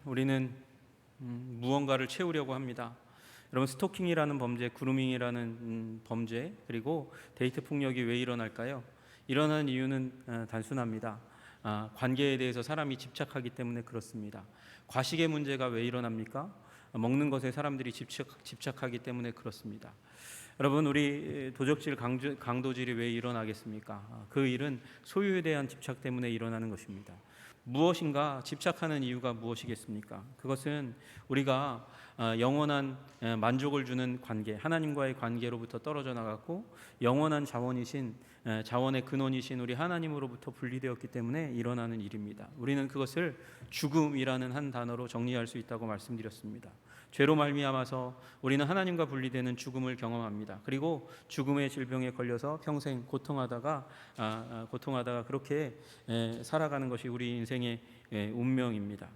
우리는 무언가를 채우려고 합니다. 여러분, 스토킹이라는 범죄, 그루밍이라는 범죄, 그리고 데이트 폭력이 왜 일어날까요? 일어나는 이유는 단순합니다. 관계에 대해서 사람이 집착하기 때문에 그렇습니다. 과식의 문제가 왜 일어납니까? 먹는 것에 사람들이 집착하기 때문에 그렇습니다. 여러분, 우리 도적질, 강도질이 왜 일어나겠습니까? 그 일은 소유에 대한 집착 때문에 일어나는 것입니다. 무엇인가 집착하는 이유가 무엇이겠습니까? 그것은 우리가 영원한 만족을 주는 관계, 하나님과의 관계로부터 떨어져 나갔고 영원한 자원의 근원이신 우리 하나님으로부터 분리되었기 때문에 일어나는 일입니다. 우리는 그것을 죽음이라는 한 단어로 정리할 수 있다고 말씀드렸습니다. 죄로 말미암아서 우리는 하나님과 분리되는 죽음을 경험합니다. 그리고 죽음의 질병에 걸려서 평생 고통하다가 그렇게 살아가는 것이 우리 인생의 운명입니다.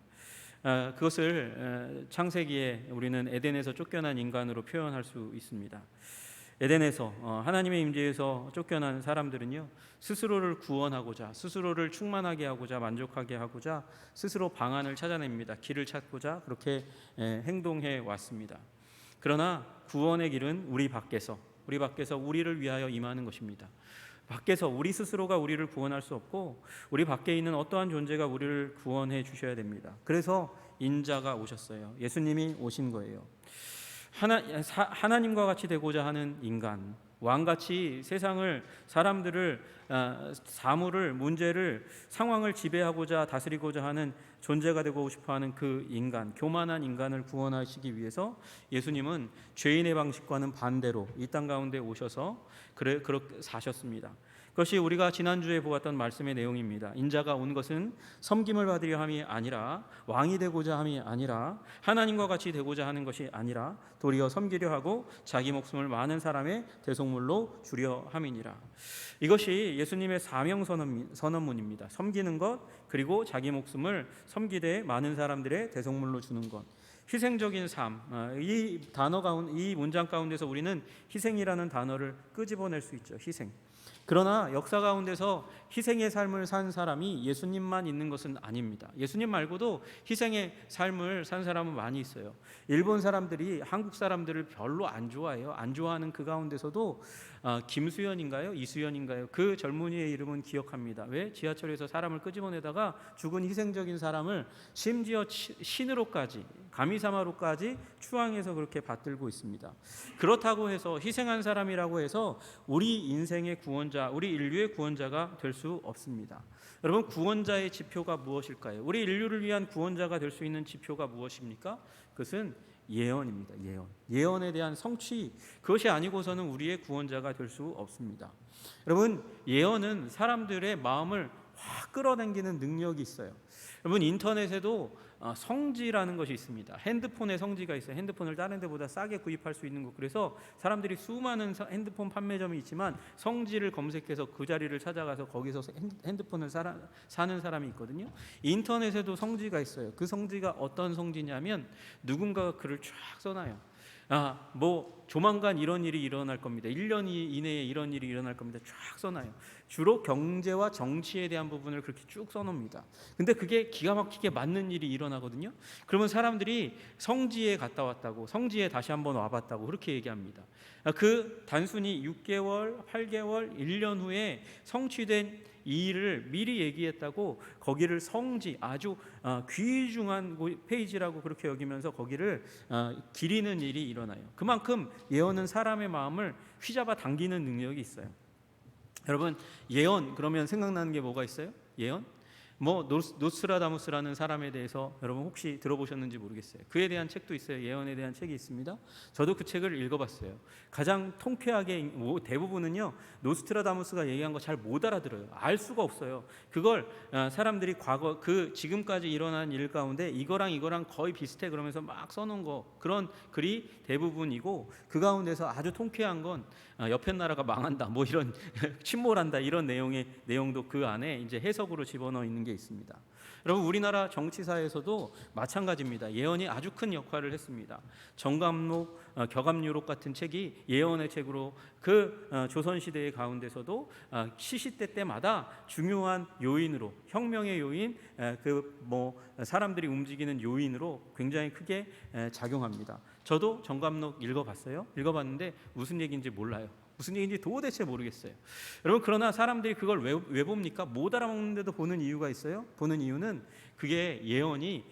그것을 창세기에 우리는 에덴에서 쫓겨난 인간으로 표현할 수 있습니다. 에덴에서 하나님의 임재에서 쫓겨난 사람들은요, 스스로를 구원하고자, 스스로를 충만하게 하고자, 만족하게 하고자 스스로 방안을 찾아냅니다. 길을 찾고자 그렇게 행동해 왔습니다. 그러나 구원의 길은 우리 밖에서 우리를 위하여 임하는 것입니다. 밖에서 우리 스스로가 우리를 구원할 수 없고 우리 밖에 있는 어떠한 존재가 우리를 구원해 주셔야 됩니다. 그래서 인자가 오셨어요. 예수님이 오신 거예요. 하나님과 같이 되고자 하는 인간, 왕같이 세상을, 사람들을, 사물을, 문제를, 상황을 지배하고자 다스리고자 하는 존재가 되고 싶어하는 그 인간, 교만한 인간을 구원하시기 위해서 예수님은 죄인의 방식과는 반대로 이 땅 가운데 오셔서 그렇게 사셨습니다. 그것이 우리가 지난주에 보았던 말씀의 내용입니다. 인자가 온 것은 섬김을 받으려 함이 아니라, 왕이 되고자 함이 아니라, 하나님과 같이 되고자 하는 것이 아니라 도리어 섬기려 하고 자기 목숨을 많은 사람의 대속물로 주려 함이니라. 이것이 예수님의 사명 선언문입니다. 섬기는 것, 그리고 자기 목숨을 섬기되 많은 사람들의 대속물로 주는 것. 희생적인 삶, 이 문장 가운데서 우리는 희생이라는 단어를 끄집어낼 수 있죠. 희생. 그러나 역사 가운데서 희생의 삶을 산 사람이 예수님만 있는 것은 아닙니다. 예수님 말고도 희생의 삶을 산 사람은 많이 있어요. 일본 사람들이 한국 사람들을 별로 안 좋아해요. 안 좋아하는 그 가운데서도 김수연인가요? 이수연인가요? 그 젊은이의 이름은 기억합니다. 왜? 지하철에서 사람을 끄집어내다가 죽은 희생적인 사람을 심지어 신으로까지, 가미사마로까지 추앙해서 그렇게 받들고 있습니다. 그렇다고 해서 희생한 사람이라고 해서 우리 인생의 구원자, 우리 인류의 구원자가 될 수 없습니다. 여러분, 구원자의 지표가 무엇일까요? 우리 인류를 위한 구원자가 될 수 있는 지표가 무엇입니까? 그것은 예언입니다. 예언에 대한 성취, 그것이 아니고서는 우리의 구원자가 될 수 없습니다. 여러분, 예언은 사람들의 마음을 확 끌어당기는 능력이 있어요. 여러분, 인터넷에도 성지라는 것이 있습니다. 핸드폰에 성지가 있어요. 핸드폰을 다른 데보다 싸게 구입할 수 있는 것. 그래서 사람들이 수많은 핸드폰 판매점이 있지만 성지를 검색해서 그 자리를 찾아가서 거기서 핸드폰을 사는 사람이 있거든요. 인터넷에도 성지가 있어요. 그 성지가 어떤 성지냐면 누군가가 글을 쫙 써놔요. 조만간 이런 일이 일어날 겁니다. 1년 이내에 이런 일이 일어날 겁니다. 쫙 써놔요. 주로 경제와 정치에 대한 부분을 그렇게 쭉 써놓습니다. 근데 그게 기가 막히게 맞는 일이 일어나거든요. 그러면 사람들이 성지에 갔다 왔다고, 성지에 다시 한번 와봤다고 그렇게 얘기합니다. 그 단순히 6개월, 8개월, 1년 후에 성취된 이 일을 미리 얘기했다고 거기를 성지, 아주 귀중한 페이지라고 그렇게 여기면서 거기를 기리는 일이 일어나요. 그만큼 예언은 사람의 마음을 휘잡아 당기는 능력이 있어요. 여러분, 예언 그러면 생각나는 게 뭐가 있어요? 예언? 노스트라다무스라는 사람에 대해서 여러분 혹시 들어보셨는지 모르겠어요. 그에 대한 책도 있어요. 예언에 대한 책이 있습니다. 저도 그 책을 읽어봤어요. 가장 통쾌하게 대부분은요, 노스트라다무스가 얘기한 거 잘 못 알아들어요. 알 수가 없어요. 그걸 사람들이 과거 지금까지 일어난 일 가운데 이거랑 거의 비슷해 그러면서 막 써놓은 거, 그런 글이 대부분이고, 그 가운데서 아주 통쾌한 건 옆에 나라가 망한다, 이런 침몰한다, 이런 내용도 그 안에 이제 해석으로 집어넣어 있는 게 있습니다. 여러분 우리나라 정치사에서도 마찬가지입니다. 예언이 아주 큰 역할을 했습니다. 정감록, 격암유록 같은 책이 예언의 책으로 그 조선 시대의 가운데서도 시시때 때마다 중요한 요인으로, 혁명의 요인, 사람들이 움직이는 요인으로 굉장히 크게 작용합니다. 저도 정감록 읽어봤어요. 읽어봤는데 무슨 얘기인지 몰라요. 무슨 얘기인지 도대체 모르겠어요. 여러분 그러나 사람들이 그걸 왜 봅니까? 못 알아먹는데도 보는 이유가 있어요. 보는 이유는 그게 예언이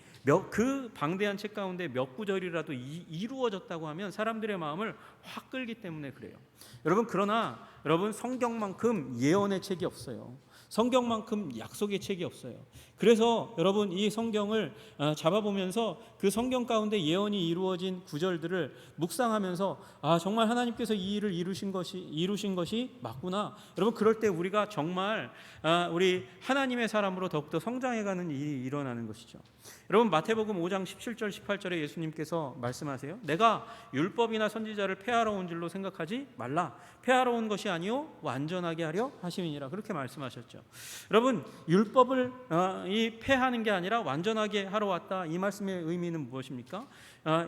그 방대한 책 가운데 몇 구절이라도 이루어졌다고 하면 사람들의 마음을 확 끌기 때문에 그래요. 여러분 그러나 여러분 성경만큼 예언의 책이 없어요. 성경만큼 약속의 책이 없어요. 그래서 여러분 이 성경을 잡아보면서 그 성경 가운데 예언이 이루어진 구절들을 묵상하면서 정말 하나님께서 이 일을 이루신 것이 맞구나. 여러분 그럴 때 우리가 정말 우리 하나님의 사람으로 더욱더 성장해가는 일이 일어나는 것이죠. 여러분 마태복음 5장 17절 18절에 예수님께서 말씀하세요. 내가 율법이나 선지자를 폐하러 온 줄로 생각하지 말라. 폐하러 온 것이 아니요 완전하게 하려 하심이니라. 그렇게 말씀하셨죠. 여러분 율법을 폐하는 게 아니라 완전하게 하러 왔다. 이 말씀의 의미는 무엇입니까?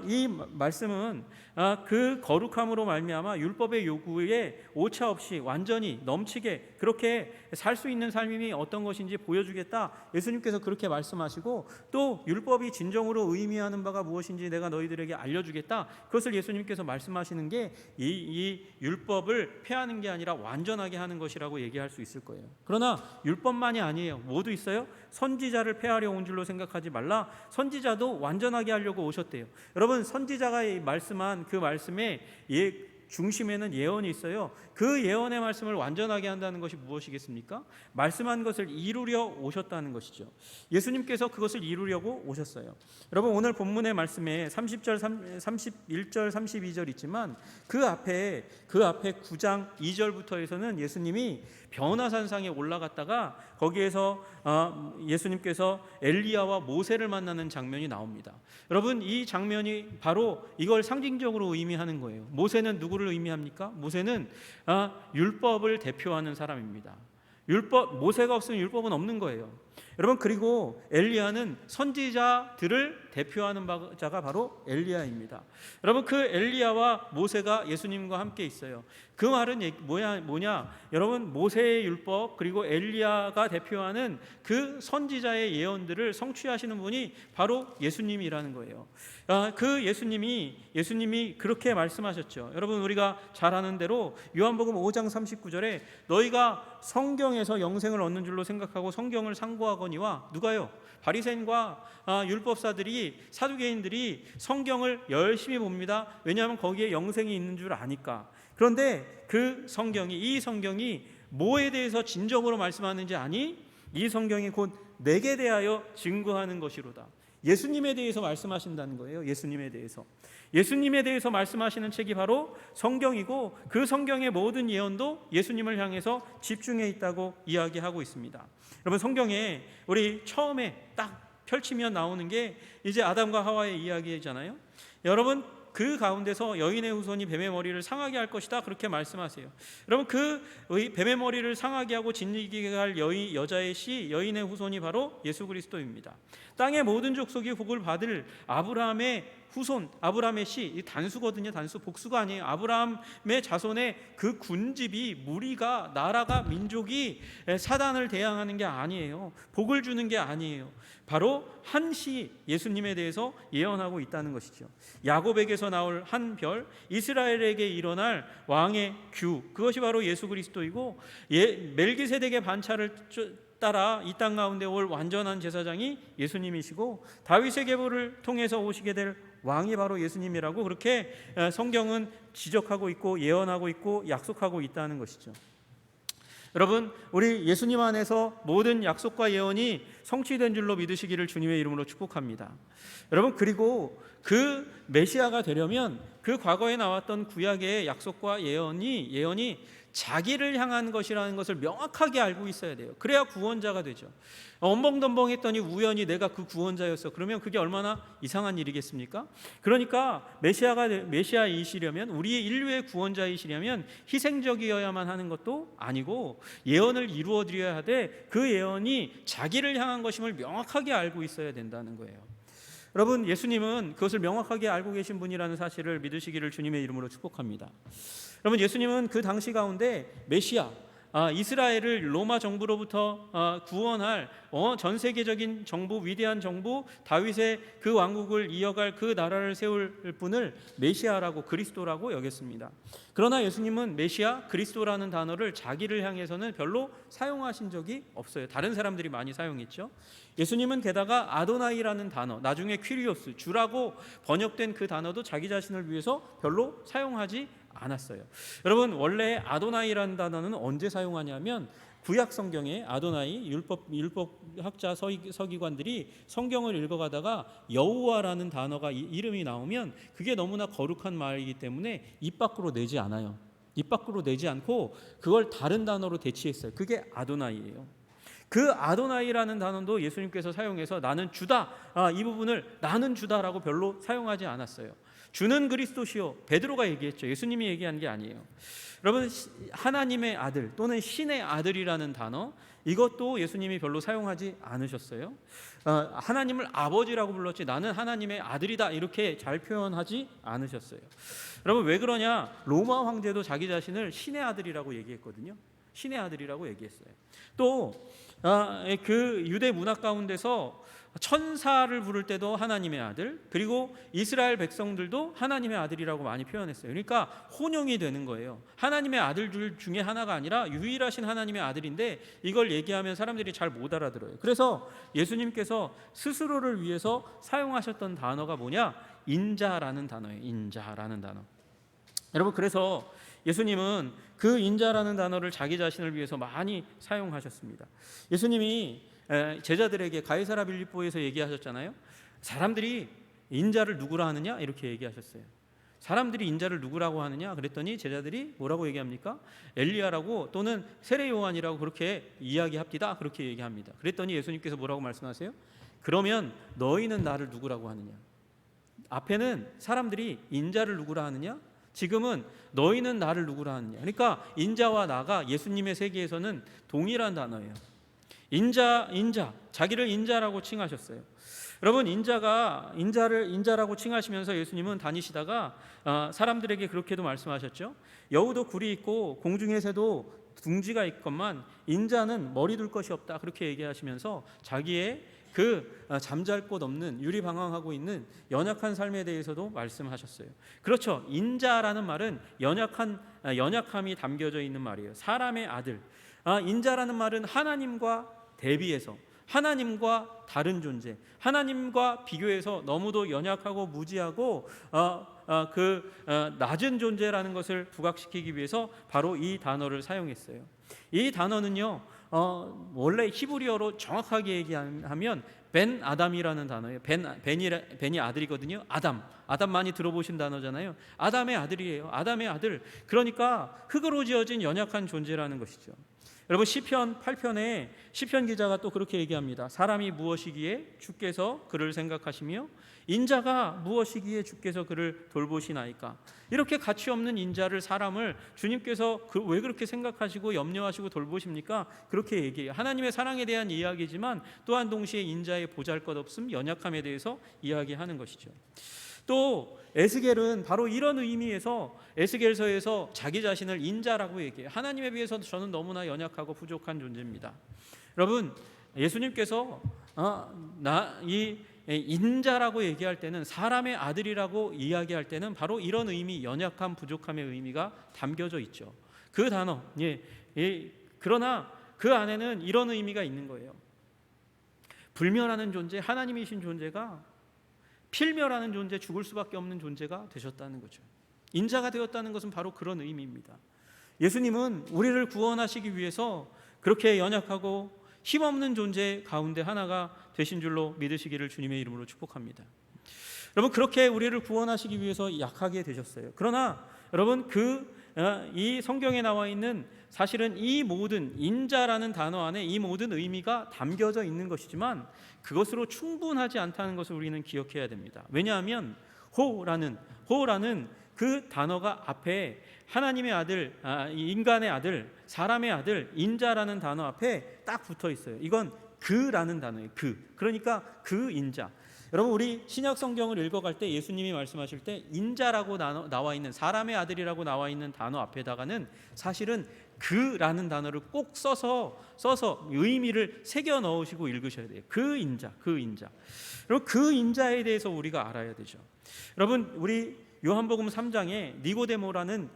이 말씀은 그 거룩함으로 말미암아 율법의 요구에 오차 없이 완전히 넘치게 그렇게 살 수 있는 삶이 어떤 것인지 보여주겠다. 예수님께서 그렇게 말씀하시고 또 율법이 진정으로 의미하는 바가 무엇인지 내가 너희들에게 알려주겠다. 그것을 예수님께서 말씀하시는 게 이 율법을 폐하는 게 아니라 완전하게 하는 것이라고 얘기할 수 있을 거예요. 그러나 율법만이 아니에요. 뭐도 있어요? 선지자를 폐하려 온 줄로 생각하지 말라. 선지자도 완전하게 하려고 오셨대요. 여러분 선지자가 말씀한 그 말씀에 중심에는 예언이 있어요. 그 예언의 말씀을 완전하게 한다는 것이 무엇이겠습니까? 말씀한 것을 이루려 오셨다는 것이죠. 예수님께서 그것을 이루려고 오셨어요. 여러분 오늘 본문의 말씀에 30절, 31절, 32절 있지만 그 앞에 9장 2절부터에서는 예수님이 변화산상에 올라갔다가 거기에서 예수님께서 엘리야와 모세를 만나는 장면이 나옵니다. 여러분 이 장면이 바로 이걸 상징적으로 의미하는 거예요. 모세는 누구를 의미합니까? 모세는 율법을 대표하는 사람입니다. 모세가 없으면 율법은 없는 거예요. 여러분 그리고 엘리야는 선지자들을 대표하는 자가 바로 엘리야입니다. 여러분 그 엘리야와 모세가 예수님과 함께 있어요. 그 말은 뭐냐? 여러분 모세의 율법 그리고 엘리야가 대표하는 그 선지자의 예언들을 성취하시는 분이 바로 예수님이라는 거예요. 그 예수님이 그렇게 말씀하셨죠. 여러분 우리가 잘 아는 대로 요한복음 5장 39절에 너희가 성경에서 영생을 얻는 줄로 생각하고 성경을 상고하거니와 누가요? 바리새인과 율법사들이 사두개인들이 성경을 열심히 봅니다. 왜냐하면 거기에 영생이 있는 줄 아니까. 그런데 이 성경이 뭐에 대해서 진정으로 말씀하는지 아니? 이 성경이 곧 내게 대하여 증거하는 것이로다. 예수님에 대해서 말씀하신다는 거예요. 예수님에 대해서 말씀하시는 책이 바로 성경이고 그 성경의 모든 예언도 예수님을 향해서 집중해 있다고 이야기하고 있습니다. 여러분 성경에 우리 처음에 딱 펼치면 나오는 게 이제 아담과 하와의 이야기잖아요. 여러분 그 가운데서 여인의 후손이 뱀의 머리를 상하게 할 것이다 그렇게 말씀하세요. 여러분 그 뱀의 머리를 상하게 하고 진리게 할 여자의 씨 여인의 후손이 바로 예수 그리스도입니다. 땅의 모든 족속이 복을 받을 아브라함의 후손, 아브라함의 씨, 이 단수거든요. 단수, 복수가 아니에요. 아브라함의 자손의 그 군집이, 무리가, 나라가, 민족이 사단을 대항하는 게 아니에요. 복을 주는 게 아니에요. 바로 한 씨, 예수님에 대해서 예언하고 있다는 것이죠. 야곱에게서 나올 한 별, 이스라엘에게 일어날 왕의 규, 그것이 바로 예수 그리스도이고 멜기세덱의 반차를 따라 이 땅 가운데 올 완전한 제사장이 예수님이시고 다윗의 계보를 통해서 오시게 될 왕이 바로 예수님이라고 그렇게 성경은 지적하고 있고 예언하고 있고 약속하고 있다는 것이죠. 여러분 우리 예수님 안에서 모든 약속과 예언이 성취된 줄로 믿으시기를 주님의 이름으로 축복합니다. 여러분 그리고 그 메시아가 되려면 그 과거에 나왔던 구약의 약속과 예언이 자기를 향한 것이라는 것을 명확하게 알고 있어야 돼요. 그래야 구원자가 되죠. 엄벙덤벙했더니 우연히 내가 그 구원자였어. 그러면 그게 얼마나 이상한 일이겠습니까? 그러니까 메시아이시려면, 우리의 인류의 구원자이시려면 희생적이어야만 하는 것도 아니고 예언을 이루어 드려야 하되 그 예언이 자기를 향한 것임을 명확하게 알고 있어야 된다는 거예요. 여러분, 예수님은 그것을 명확하게 알고 계신 분이라는 사실을 믿으시기를 주님의 이름으로 축복합니다. 여러분, 예수님은 그 당시 가운데 메시아, 이스라엘을 로마 정부로부터 구원할 전 세계적인 정부, 위대한 정부, 다윗의 그 왕국을 이어갈 그 나라를 세울 분을 메시아라고, 그리스도라고 여겼습니다. 그러나 예수님은 메시아, 그리스도라는 단어를 자기를 향해서는 별로 사용하신 적이 없어요. 다른 사람들이 많이 사용했죠. 예수님은 게다가 아도나이라는 단어, 나중에 퀴리오스, 주라고 번역된 그 단어도 자기 자신을 위해서 별로 사용하지 않았어요. 여러분, 원래 아도나이라는 단어는 언제 사용하냐면 구약 성경에 아도나이, 율법학자 서기관들이 성경을 읽어가다가 여호와라는 단어가 이름이 나오면 그게 너무나 거룩한 말이기 때문에 입 밖으로 내지 않아요. 입 밖으로 내지 않고 그걸 다른 단어로 대치했어요. 그게 아도나이예요. 그 아도나이라는 단어도 예수님께서 사용해서 나는 주다, 이 부분을 나는 주다라고 별로 사용하지 않았어요. 주는 그리스도시요, 베드로가 얘기했죠. 예수님이 얘기한 게 아니에요. 여러분, 하나님의 아들 또는 신의 아들이라는 단어, 이것도 예수님이 별로 사용하지 않으셨어요. 하나님을 아버지라고 불렀지 나는 하나님의 아들이다 이렇게 잘 표현하지 않으셨어요. 여러분, 왜 그러냐? 로마 황제도 자기 자신을 신의 아들이라고 얘기했거든요. 신의 아들이라고 얘기했어요. 또 그 유대 문화 가운데서 천사를 부를 때도 하나님의 아들, 그리고 이스라엘 백성들도 하나님의 아들이라고 많이 표현했어요. 그러니까 혼용이 되는 거예요. 하나님의 아들들 중에 하나가 아니라 유일하신 하나님의 아들인데 이걸 얘기하면 사람들이 잘 못 알아들어요. 그래서 예수님께서 스스로를 위해서 사용하셨던 단어가 뭐냐? 인자라는 단어예요. 인자라는 단어. 여러분, 그래서 예수님은 그 인자라는 단어를 자기 자신을 위해서 많이 사용하셨습니다. 예수님이 제자들에게 가이사라 빌립보에서 얘기하셨잖아요. 사람들이 인자를 누구라 하느냐 이렇게 얘기하셨어요. 사람들이 인자를 누구라고 하느냐 그랬더니 제자들이 뭐라고 얘기합니까? 엘리야라고 또는 세례 요한이라고 그렇게 이야기합디다 그렇게 얘기합니다. 그랬더니 예수님께서 뭐라고 말씀하세요? 그러면 너희는 나를 누구라고 하느냐? 앞에는 사람들이 인자를 누구라 하느냐, 지금은 너희는 나를 누구라 하느냐. 그러니까 인자와 나가 예수님의 세계에서는 동일한 단어예요. 인자, 자기를 인자라고 칭하셨어요. 여러분, 인자라고 칭하시면서 예수님은 다니시다가 사람들에게 그렇게도 말씀하셨죠. 여우도 굴이 있고 공중의 새도 둥지가 있건만 인자는 머리 둘 것이 없다 그렇게 얘기하시면서 자기의 그 잠잘 곳 없는 유리방황하고 있는 연약한 삶에 대해서도 말씀하셨어요. 그렇죠. 인자라는 말은 연약함이 담겨져 있는 말이에요. 사람의 아들. 인자라는 말은 하나님과 대비해서, 하나님과 다른 존재, 하나님과 비교해서 너무도 연약하고 무지하고 낮은 존재라는 것을 부각시키기 위해서 바로 이 단어를 사용했어요. 이 단어는요, 원래 히브리어로 정확하게 얘기하면 벤 아담이라는 단어예요. 벤이 아들이거든요. 아담 많이 들어보신 단어잖아요. 아담의 아들이에요. 아담의 아들. 그러니까 흙으로 지어진 연약한 존재라는 것이죠. 여러분, 시편 8편에 시편 기자가 또 그렇게 얘기합니다. 사람이 무엇이기에 주께서 그를 생각하시며 인자가 무엇이기에 주께서 그를 돌보시나이까. 이렇게 가치 없는 인자를, 사람을 주님께서 왜 그렇게 생각하시고 염려하시고 돌보십니까? 그렇게 얘기해요. 하나님의 사랑에 대한 이야기지만 또한 동시에 인자의 보잘것없음, 연약함에 대해서 이야기하는 것이죠. 또 에스겔은 바로 이런 의미에서 에스겔서에서 자기 자신을 인자라고 얘기해요. 하나님에 비해서 저는 너무나 연약하고 부족한 존재입니다. 여러분, 예수님께서 이 인자라고 얘기할 때는, 사람의 아들이라고 이야기할 때는 바로 이런 의미, 연약함, 부족함의 의미가 담겨져 있죠. 그 단어, 그러나 그 안에는 이런 의미가 있는 거예요. 불멸하는 존재, 하나님이신 존재가 필멸하는 존재, 죽을 수밖에 없는 존재가 되셨다는 거죠. 인자가 되었다는 것은 바로 그런 의미입니다. 예수님은 우리를 구원하시기 위해서 그렇게 연약하고 힘없는 존재 가운데 하나가 되신 줄로 믿으시기를 주님의 이름으로 축복합니다. 여러분, 그렇게 우리를 구원하시기 위해서 약하게 되셨어요. 그러나 여러분, 그 이 성경에 나와 있는 사실은 이 모든 인자라는 단어 안에 이 모든 의미가 담겨져 있는 것이지만 그것으로 충분하지 않다는 것을 우리는 기억해야 됩니다. 왜냐하면 호라는 그 단어가 앞에 하나님의 아들, 인간의 아들, 사람의 아들, 인자라는 단어 앞에 딱 붙어 있어요. 이건 그라는 단어예요. 그러니까 그 인자. 여러분, 우리 신약 성경을 읽어갈 때 예수님이 말씀하실 때 인자라고 나와 있는, 사람의 아들이라고 나와 있는 단어 앞에다가는 사실은 그라는 단어를 꼭 써서 의미를 새겨 넣으시고 읽으셔야 돼요. 그 인자. 여러분, 그 인자에 대해서 우리가 알아야 되죠. 여러분, 우리 요한복음 3장에 니고데모라는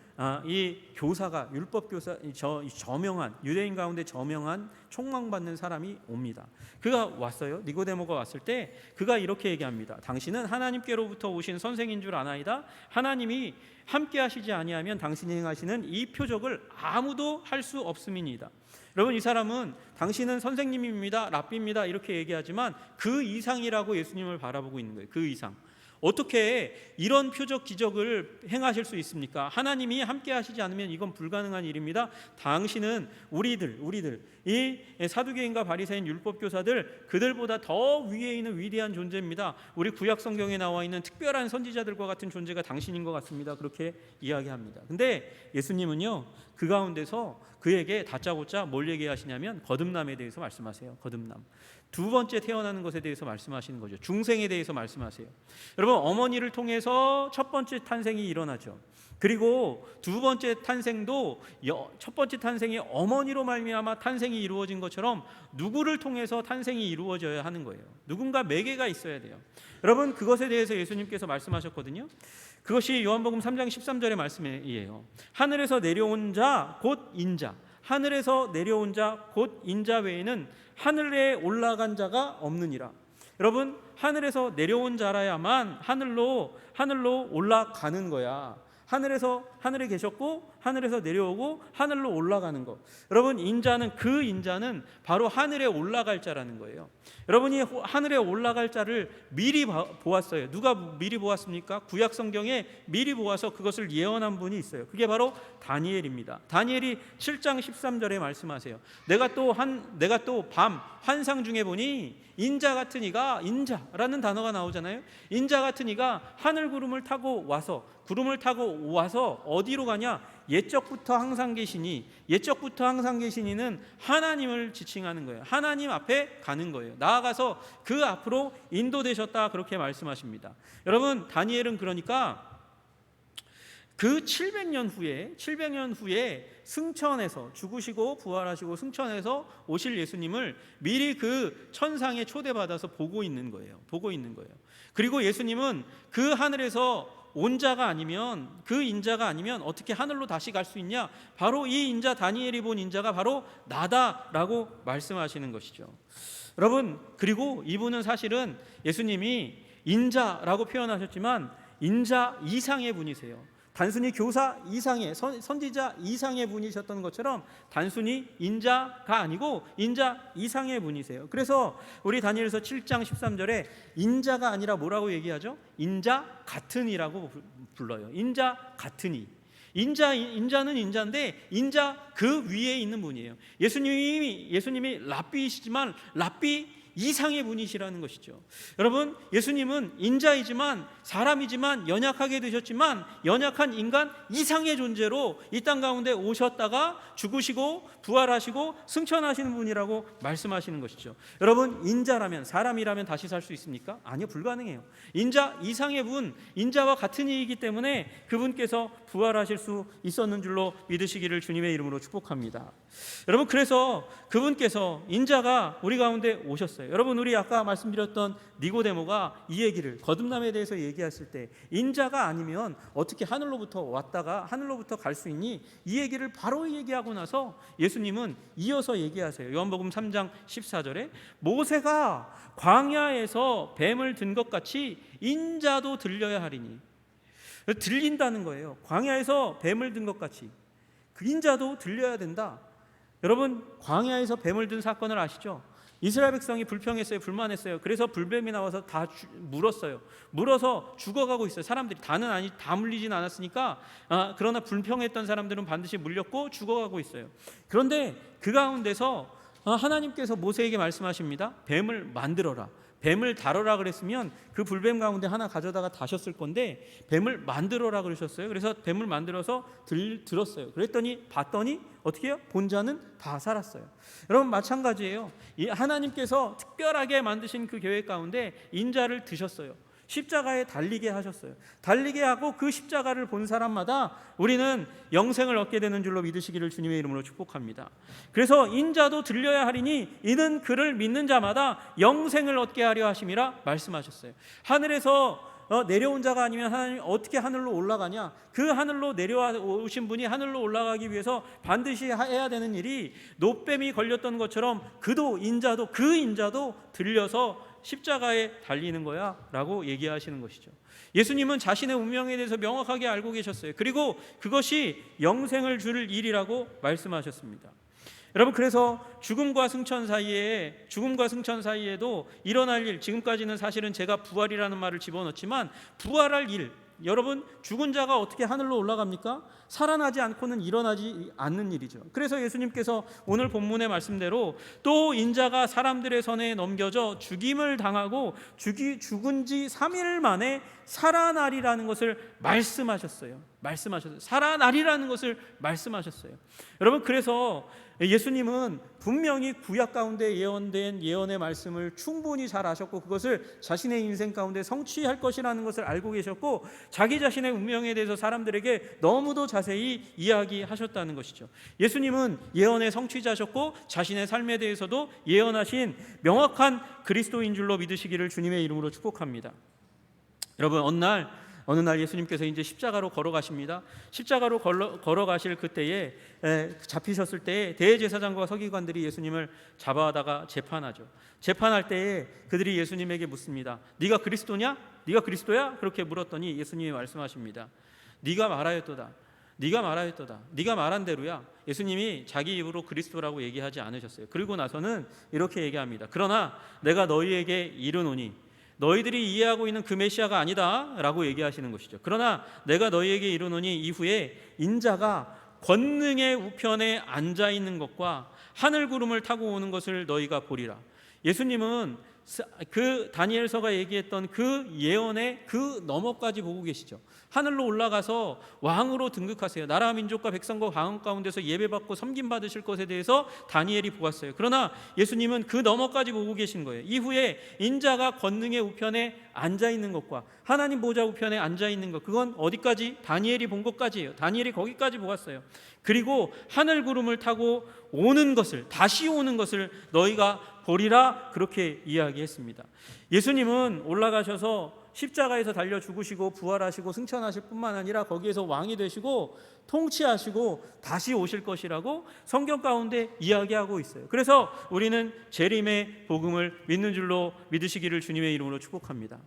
이 교사가, 율법 교사, 저명한 유대인 가운데 저명한 총망받는 사람이 옵니다. 그가 왔어요. 니고데모가 왔을 때 그가 이렇게 얘기합니다. 당신은 하나님께로부터 오신 선생인 줄 아나이다. 하나님이 함께 하시지 아니하면 당신이 행하시는 이 표적을 아무도 할 수 없음이니이다. 여러분, 이 사람은 당신은 선생님입니다, 랍비입니다 이렇게 얘기하지만 그 이상이라고 예수님을 바라보고 있는 거예요. 그 이상. 어떻게 이런 표적 기적을 행하실 수 있습니까? 하나님이 함께 하시지 않으면 이건 불가능한 일입니다. 당신은 우리들 이 사두개인과 바리새인 율법교사들, 그들보다 더 위에 있는 위대한 존재입니다. 우리 구약 성경에 나와 있는 특별한 선지자들과 같은 존재가 당신인 것 같습니다. 그렇게 이야기합니다. 근데 예수님은요, 그 가운데서 그에게 다짜고짜 뭘 얘기하시냐면 거듭남에 대해서 말씀하세요. 거듭남. 두 번째 태어나는 것에 대해서 말씀하시는 거죠. 중생에 대해서 말씀하세요. 여러분, 어머니를 통해서 첫 번째 탄생이 일어나죠. 그리고 두 번째 탄생도 첫 번째 탄생이 어머니로 말미암아 탄생이 이루어진 것처럼 누구를 통해서 탄생이 이루어져야 하는 거예요. 누군가 매개가 있어야 돼요. 여러분, 그것에 대해서 예수님께서 말씀하셨거든요. 그것이 요한복음 3장 13절의 말씀이에요. 하늘에서 내려온 자 곧 인자, 하늘에서 내려온 자 곧 인자 외에는 하늘에 올라간 자가 없느니라. 여러분, 하늘에서 내려온 자라야만 하늘로 올라가는 거야. 하늘에 계셨고 하늘에서 내려오고 하늘로 올라가는 것. 여러분, 그 인자는 바로 하늘에 올라갈 자라는 거예요. 여러분이 하늘에 올라갈 자를 미리 보았어요. 누가 미리 보았습니까? 구약 성경에 미리 보아서 그것을 예언한 분이 있어요. 그게 바로 다니엘입니다. 다니엘이 7장 13절에 말씀하세요. 내가 또 밤 환상 중에 보니 인자 같은 이가, 인자라는 단어가 나오잖아요. 인자 같은 이가 하늘 구름을 타고 와서 어디로 가냐? 옛적부터 항상 계시니는 하나님을 지칭하는 거예요. 하나님 앞에 가는 거예요. 나아가서 그 앞으로 인도되셨다, 그렇게 말씀하십니다. 여러분, 다니엘은 그러니까 그 700년 후에 승천해서 죽으시고 부활하시고 승천해서 오실 예수님을 미리 그 천상에 초대받아서 보고 있는 거예요. 그리고 예수님은 그 하늘에서 온 자가 아니면, 그 인자가 아니면 어떻게 하늘로 다시 갈 수 있냐? 바로 이 인자, 다니엘이 본 인자가 바로 나다라고 말씀하시는 것이죠. 여러분, 그리고 이분은 사실은 예수님이 인자라고 표현하셨지만 인자 이상의 분이세요. 단순히 교사 이상의, 선지자 이상의 분이셨던 것처럼 단순히 인자가 아니고 인자 이상의 분이세요. 그래서 우리 다니엘서 7장 13절에 인자가 아니라 뭐라고 얘기하죠? 인자 같은 이라고 불러요. 인자 같은 이. 인자는 인자인데 인자 그 위에 있는 분이에요. 예수님이 랍비이시지만 랍비 이상의 분이시라는 것이죠. 여러분, 예수님은 인자이지만, 사람이지만, 연약하게 되셨지만 연약한 인간 이상의 존재로 이 땅 가운데 오셨다가 죽으시고 부활하시고 승천하시는 분이라고 말씀하시는 것이죠. 여러분, 인자라면, 사람이라면 다시 살 수 있습니까? 아니요, 불가능해요. 인자 이상의 분, 인자와 같은 이이기 때문에 그분께서 부활하실 수 있었는 줄로 믿으시기를 주님의 이름으로 축복합니다. 여러분, 그래서 그분께서, 인자가 우리 가운데 오셨어요. 여러분, 우리 아까 말씀드렸던 니고데모가 이 얘기를, 거듭남에 대해서 얘기했을 때 인자가 아니면 어떻게 하늘로부터 왔다가 하늘로부터 갈 수 있니? 이 얘기를 바로 얘기하고 나서 예수님은 이어서 얘기하세요. 요한복음 3장 14절에 모세가 광야에서 뱀을 든 것 같이 인자도 들려야 하리니. 들린다는 거예요. 광야에서 뱀을 든 것 같이 그 인자도 들려야 된다. 여러분, 광야에서 뱀을 든 사건을 아시죠? 이스라엘 백성이 불평했어요. 불만했어요. 그래서 불뱀이 나와서 다 물었어요. 물어서 죽어가고 있어요. 사람들이 다 물리진 않았으니까 그러나 불평했던 사람들은 반드시 물렸고 죽어가고 있어요. 그런데 그 가운데서 하나님께서 모세에게 말씀하십니다. 뱀을 만들어라. 뱀을 다뤄라 그랬으면 그 불뱀 가운데 하나 가져다가 다셨을 건데 뱀을 만들어라 그러셨어요. 그래서 뱀을 만들어서 들었어요. 그랬더니 봤더니 어떻게 해요? 본자는 다 살았어요. 여러분 마찬가지예요. 이 하나님께서 특별하게 만드신 그 계획 가운데 인자를 드셨어요. 십자가에 달리게 하셨어요. 달리게 하고 그 십자가를 본 사람마다 우리는 영생을 얻게 되는 줄로 믿으시기를 주님의 이름으로 축복합니다. 그래서 인자도 들려야 하리니 이는 그를 믿는 자마다 영생을 얻게 하려 하심이라 말씀하셨어요. 하늘에서 내려온 자가 아니면 하나님 어떻게 하늘로 올라가냐? 그 하늘로 내려오신 분이 하늘로 올라가기 위해서 반드시 해야 되는 일이 노뱀이 걸렸던 것처럼 인자도 들려서 십자가에 달리는 거야 라고 얘기하시는 것이죠. 예수님은 자신의 운명에 대해서 명확하게 알고 계셨어요. 그리고 그것이 영생을 줄 일이라고 말씀하셨습니다. 여러분 그래서 죽음과 승천 사이에도 일어날 일, 지금까지는 사실은 제가 부활이라는 말을 집어넣지만 부활할 일, 여러분 죽은 자가 어떻게 하늘로 올라갑니까? 살아나지 않고는 일어나지 않는 일이죠. 그래서 예수님께서 오늘 본문의 말씀대로 또 인자가 사람들의 손에 넘겨져 죽임을 당하고 죽은 지 3일 만에 살아나리라는 것을 말씀하셨어요. 살아나리라는 것을 말씀하셨어요. 여러분 그래서 예수님은 분명히 구약 가운데 예언된 예언의 말씀을 충분히 잘 아셨고 그것을 자신의 인생 가운데 성취할 것이라는 것을 알고 계셨고 자기 자신의 운명에 대해서 사람들에게 너무도 자세히 이야기하셨다는 것이죠. 예수님은 예언의 성취자셨고 자신의 삶에 대해서도 예언하신 명확한 그리스도인 줄로 믿으시기를 주님의 이름으로 축복합니다. 여러분 어느 날 예수님께서 이제 십자가로 걸어가십니다. 십자가로 걸어가실 그때에 잡히셨을 때에 대제사장과 서기관들이 예수님을 잡아다가 재판하죠. 재판할 때에 그들이 예수님에게 묻습니다. 네가 그리스도냐? 네가 그리스도야? 그렇게 물었더니 예수님이 말씀하십니다. 네가 말하였도다. 네가 말한 대로야. 예수님이 자기 입으로 그리스도라고 얘기하지 않으셨어요. 그리고 나서는 이렇게 얘기합니다. 그러나 내가 너희에게 이르노니 너희들이 이해하고 있는 그 메시아가 아니다 라고 얘기하시는 것이죠. 그러나 내가 너희에게 이르노니 이후에 인자가 권능의 우편에 앉아있는 것과 하늘 구름을 타고 오는 것을 너희가 보리라. 예수님은 그 다니엘서가 얘기했던 그 예언의 그 너머까지 보고 계시죠. 하늘로 올라가서 왕으로 등극하세요. 나라 민족과 백성과 왕 가운데서 예배받고 섬김받으실 것에 대해서 다니엘이 보았어요. 그러나 예수님은 그 너머까지 보고 계신 거예요. 이후에 인자가 권능의 우편에 앉아있는 것과 하나님 보좌 우편에 앉아있는 것, 그건 어디까지? 다니엘이 본 것까지예요. 다니엘이 거기까지 보았어요. 그리고 하늘 구름을 타고 오는 것을, 다시 오는 것을 너희가 보리라, 그렇게 이야기했습니다. 예수님은 올라가셔서 십자가에서 달려 죽으시고 부활하시고 승천하실 뿐만 아니라 거기에서 왕이 되시고 통치하시고 다시 오실 것이라고 성경 가운데 이야기하고 있어요. 그래서 우리는 재림의 복음을 믿는 줄로 믿으시기를 주님의 이름으로 축복합니다.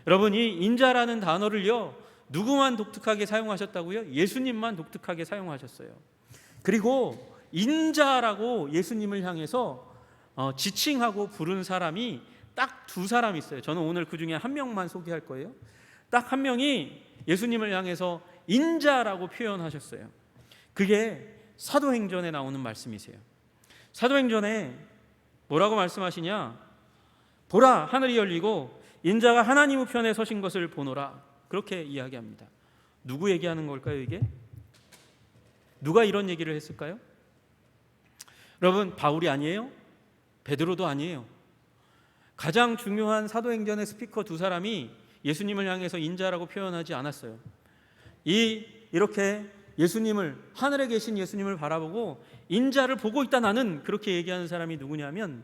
여러분, 이 인자라는 단어를요, 누구만 독특하게 사용하셨다고요? 예수님만 독특하게 사용하셨어요. 그리고 인자라고 예수님을 향해서 지칭하고 부른 사람이 딱 두 사람 있어요. 저는 오늘 그 중에 한 명만 소개할 거예요. 딱 한 명이 예수님을 향해서 인자라고 표현하셨어요. 그게 사도행전에 나오는 말씀이세요. 사도행전에 뭐라고 말씀하시냐? 보라, 하늘이 열리고 인자가 하나님 우편에 서신 것을 보노라, 그렇게 이야기합니다. 누구 얘기하는 걸까요, 이게? 누가 이런 얘기를 했을까요? 여러분, 바울이 아니에요? 베드로도 아니에요. 가장 중요한 사도행전의 스피커 두 사람이 예수님을 향해서 인자라고 표현하지 않았어요. 이렇게 예수님을, 하늘에 계신 예수님을 바라보고 인자를 보고 있다 나는, 그렇게 얘기하는 사람이 누구냐면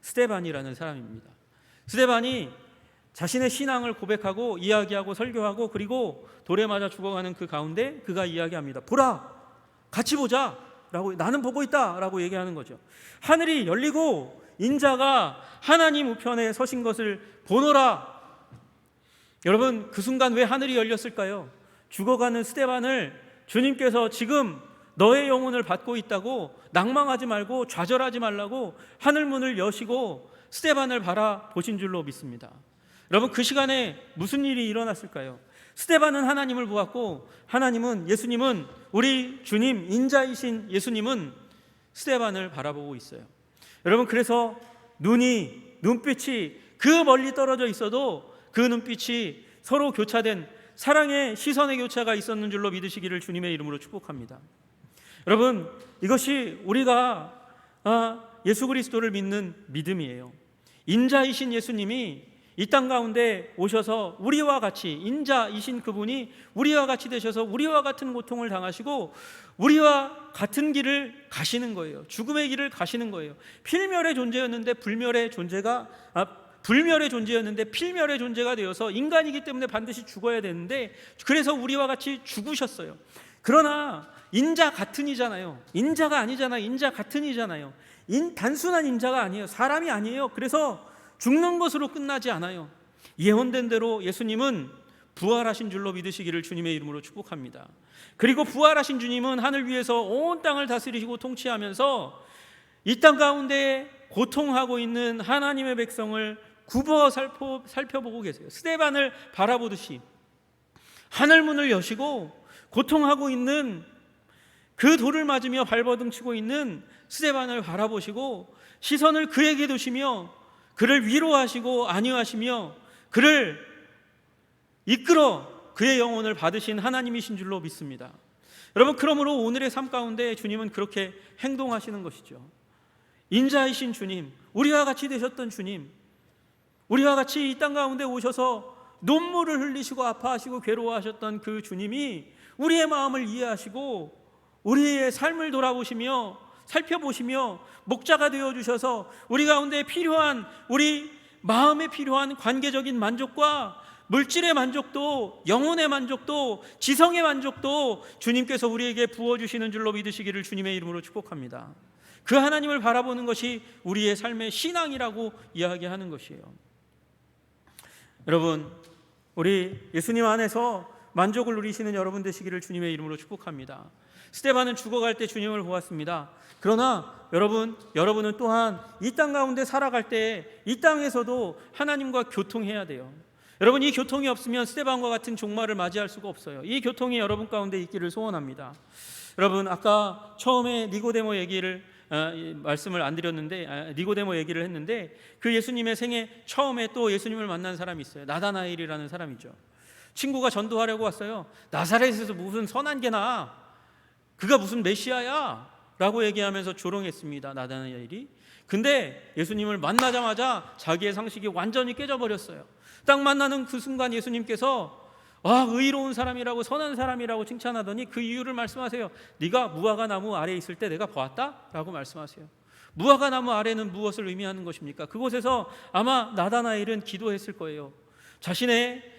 스데반이라는 사람입니다. 스데반이 자신의 신앙을 고백하고 이야기하고 설교하고 그리고 돌에 맞아 죽어가는 그 가운데 그가 이야기합니다. 보라, 같이 보자 라고, 나는 보고 있다 라고 얘기하는 거죠. 하늘이 열리고 인자가 하나님 우편에 서신 것을 보노라. 여러분, 그 순간 왜 하늘이 열렸을까요? 죽어가는 스데반을 주님께서 지금 너의 영혼을 받고 있다고 낭망하지 말고 좌절하지 말라고 하늘 문을 여시고 스데반을 바라보신 줄로 믿습니다. 여러분, 그 시간에 무슨 일이 일어났을까요? 스데반은 하나님을 보았고 예수님은 우리 주님, 인자이신 예수님은 스데반을 바라보고 있어요. 여러분, 그래서 눈빛이 그 멀리 떨어져 있어도 그 눈빛이 서로 교차된 사랑의 시선의 교차가 있었는 줄로 믿으시기를 주님의 이름으로 축복합니다. 여러분, 이것이 우리가 예수 그리스도를 믿는 믿음이에요. 인자이신 예수님이 이 땅 가운데 오셔서 우리와 같이, 인자이신 그분이 우리와 같이 되셔서 우리와 같은 고통을 당하시고 우리와 같은 길을 가시는 거예요. 죽음의 길을 가시는 거예요. 필멸의 존재였는데 불멸의 존재였는데 필멸의 존재가 되어서 인간이기 때문에 반드시 죽어야 되는데, 그래서 우리와 같이 죽으셨어요. 그러나 인자 같은 이잖아요. 인자가 아니잖아요. 인자 같은 이잖아요. 단순한 인자가 아니에요. 사람이 아니에요. 그래서 죽는 것으로 끝나지 않아요. 예언된 대로 예수님은 부활하신 줄로 믿으시기를 주님의 이름으로 축복합니다. 그리고 부활하신 주님은 하늘 위에서 온 땅을 다스리시고 통치하면서 이 땅 가운데 고통하고 있는 하나님의 백성을 굽어 살펴보고 계세요. 스데반을 바라보듯이 하늘 문을 여시고 고통하고 있는 그 돌을 맞으며 발버둥 치고 있는 스데반을 바라보시고 시선을 그에게 두시며 그를 위로하시고 안위하시며 그를 이끌어 그의 영혼을 받으신 하나님이신 줄로 믿습니다. 여러분, 그러므로 오늘의 삶 가운데 주님은 그렇게 행동하시는 것이죠. 인자이신 주님, 우리와 같이 되셨던 주님, 우리와 같이 이 땅 가운데 오셔서 눈물을 흘리시고 아파하시고 괴로워하셨던 그 주님이 우리의 마음을 이해하시고 우리의 삶을 돌아보시며 살펴보시며 목자가 되어주셔서 우리 가운데 필요한, 우리 마음에 필요한 관계적인 만족과 물질의 만족도, 영혼의 만족도, 지성의 만족도 주님께서 우리에게 부어주시는 줄로 믿으시기를 주님의 이름으로 축복합니다. 그 하나님을 바라보는 것이 우리의 삶의 신앙이라고 이야기하는 것이에요. 여러분, 우리 예수님 안에서 만족을 누리시는 여러분 되시기를 주님의 이름으로 축복합니다. 스데반은 죽어갈 때 주님을 보았습니다. 그러나 여러분은 또한 이 땅 가운데 살아갈 때 이 땅에서도 하나님과 교통해야 돼요. 여러분, 이 교통이 없으면 스데반과 같은 종말을 맞이할 수가 없어요. 이 교통이 여러분 가운데 있기를 소원합니다. 여러분, 아까 처음에 니고데모 얘기를 말씀을 안 드렸는데 니고데모 얘기를 했는데 그 예수님의 생애 처음에 또 예수님을 만난 사람이 있어요. 나다나엘이라는 사람이죠. 친구가 전도하려고 왔어요. 나사렛에서 무슨 선한 개나, 그가 무슨 메시아야 라고 얘기하면서 조롱했습니다, 나다나엘이. 근데 예수님을 만나자마자 자기의 상식이 완전히 깨져버렸어요. 딱 만나는 그 순간 예수님께서 의로운 사람이라고, 선한 사람이라고 칭찬하더니 그 이유를 말씀하세요. 네가 무화과 나무 아래에 있을 때 내가 보았다? 라고 말씀하세요. 무화과 나무 아래는 무엇을 의미하는 것입니까? 그곳에서 아마 나다나엘은 기도했을 거예요. 자신의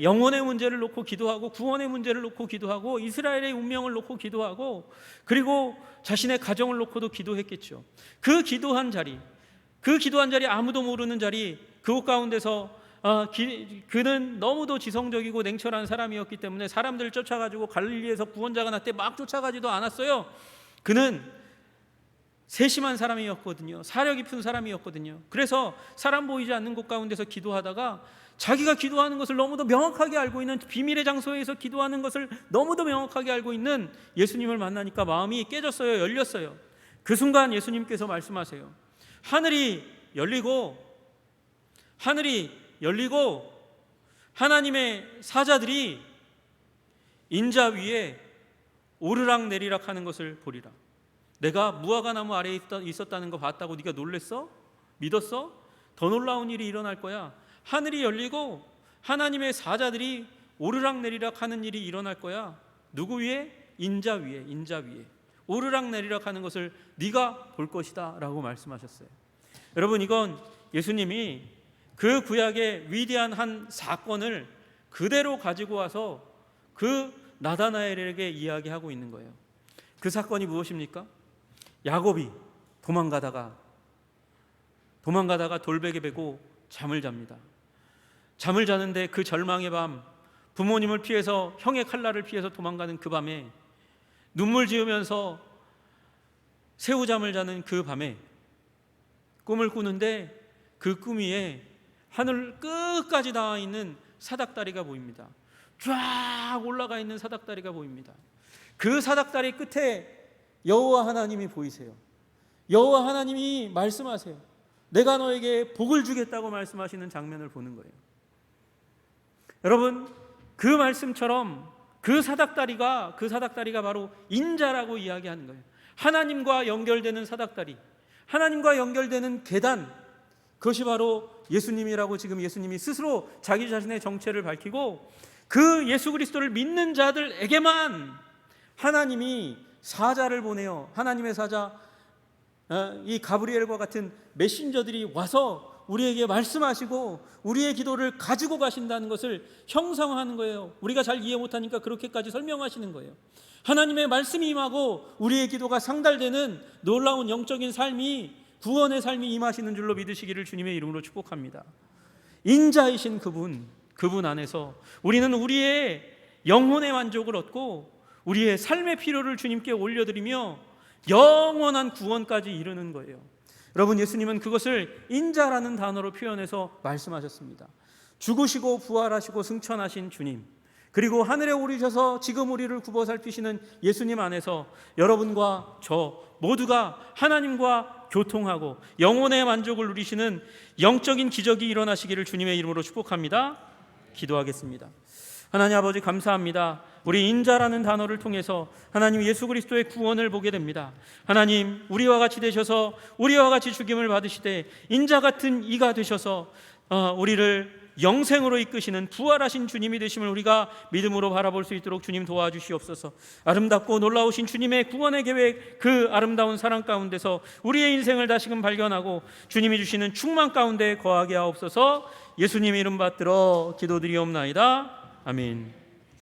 영혼의 문제를 놓고 기도하고 구원의 문제를 놓고 기도하고 이스라엘의 운명을 놓고 기도하고 그리고 자신의 가정을 놓고도 기도했겠죠. 그 기도한 자리 아무도 모르는 자리, 그곳 가운데서 그는 너무도 지성적이고 냉철한 사람이었기 때문에 사람들을 쫓아가지고 갈릴리에서 구원자가 났대 막 쫓아가지도 않았어요. 그는 세심한 사람이었거든요. 사려 깊은 사람이었거든요. 그래서 사람 보이지 않는 곳 가운데서 기도하다가 자기가 기도하는 것을 너무도 명확하게 알고 있는, 비밀의 장소에서 기도하는 것을 너무도 명확하게 알고 있는 예수님을 만나니까 마음이 깨졌어요. 열렸어요. 그 순간 예수님께서 말씀하세요. 하늘이 열리고 하나님의 사자들이 인자 위에 오르락 내리락 하는 것을 보리라. 내가 무화과 나무 아래에 있었다는 거 봤다고 네가 놀랬어? 믿었어? 더 놀라운 일이 일어날 거야. 하늘이 열리고 하나님의 사자들이 오르락 내리락 하는 일이 일어날 거야. 누구 위에? 인자 위에 오르락 내리락 하는 것을 네가 볼 것이다 라고 말씀하셨어요. 여러분, 이건 예수님이 그 구약의 위대한 한 사건을 그대로 가지고 와서 그 나다나엘에게 이야기하고 있는 거예요. 그 사건이 무엇입니까? 야곱이 도망가다가 돌베개 베고 잠을 잡니다. 잠을 자는데 그 절망의 밤, 부모님을 피해서, 형의 칼날을 피해서 도망가는 그 밤에 눈물 지으면서 새우잠을 자는 그 밤에 꿈을 꾸는데 그 꿈 위에 하늘 끝까지 닿아 있는 사닥다리가 보입니다. 쫙 올라가 있는 사닥다리가 보입니다. 그 사닥다리 끝에 여호와 하나님이 보이세요. 여호와 하나님이 말씀하세요. 내가 너에게 복을 주겠다고 말씀하시는 장면을 보는 거예요. 여러분, 그 말씀처럼 그 사닥다리가 바로 인자라고 이야기하는 거예요. 하나님과 연결되는 사닥다리, 하나님과 연결되는 계단, 그것이 바로 예수님이라고 지금 예수님이 스스로 자기 자신의 정체를 밝히고 그 예수 그리스도를 믿는 자들에게만 하나님이 사자를 보내요. 하나님의 사자, 이 가브리엘과 같은 메신저들이 와서 우리에게 말씀하시고 우리의 기도를 가지고 가신다는 것을 형상화하는 거예요. 우리가 잘 이해 못하니까 그렇게까지 설명하시는 거예요. 하나님의 말씀이 임하고 우리의 기도가 상달되는 놀라운 영적인 삶이, 구원의 삶이 임하시는 줄로 믿으시기를 주님의 이름으로 축복합니다. 인자이신 그분 안에서 우리는 우리의 영혼의 만족을 얻고 우리의 삶의 필요를 주님께 올려드리며 영원한 구원까지 이르는 거예요. 여러분, 예수님은 그것을 인자라는 단어로 표현해서 말씀하셨습니다. 죽으시고 부활하시고 승천하신 주님, 그리고 하늘에 오르셔서 지금 우리를 굽어 살피시는 예수님 안에서 여러분과 저 모두가 하나님과 교통하고 영혼의 만족을 누리시는 영적인 기적이 일어나시기를 주님의 이름으로 축복합니다. 기도하겠습니다. 하나님 아버지, 감사합니다. 우리 인자라는 단어를 통해서 하나님 예수 그리스도의 구원을 보게 됩니다. 하나님, 우리와 같이 되셔서 우리와 같이 죽임을 받으시되 인자 같은 이가 되셔서 우리를 영생으로 이끄시는 부활하신 주님이 되심을 우리가 믿음으로 바라볼 수 있도록 주님 도와주시옵소서. 아름답고 놀라우신 주님의 구원의 계획, 그 아름다운 사랑 가운데서 우리의 인생을 다시금 발견하고 주님이 주시는 충만 가운데 거하게 하옵소서. 예수님 이름 받들어 기도드리옵나이다. 아멘.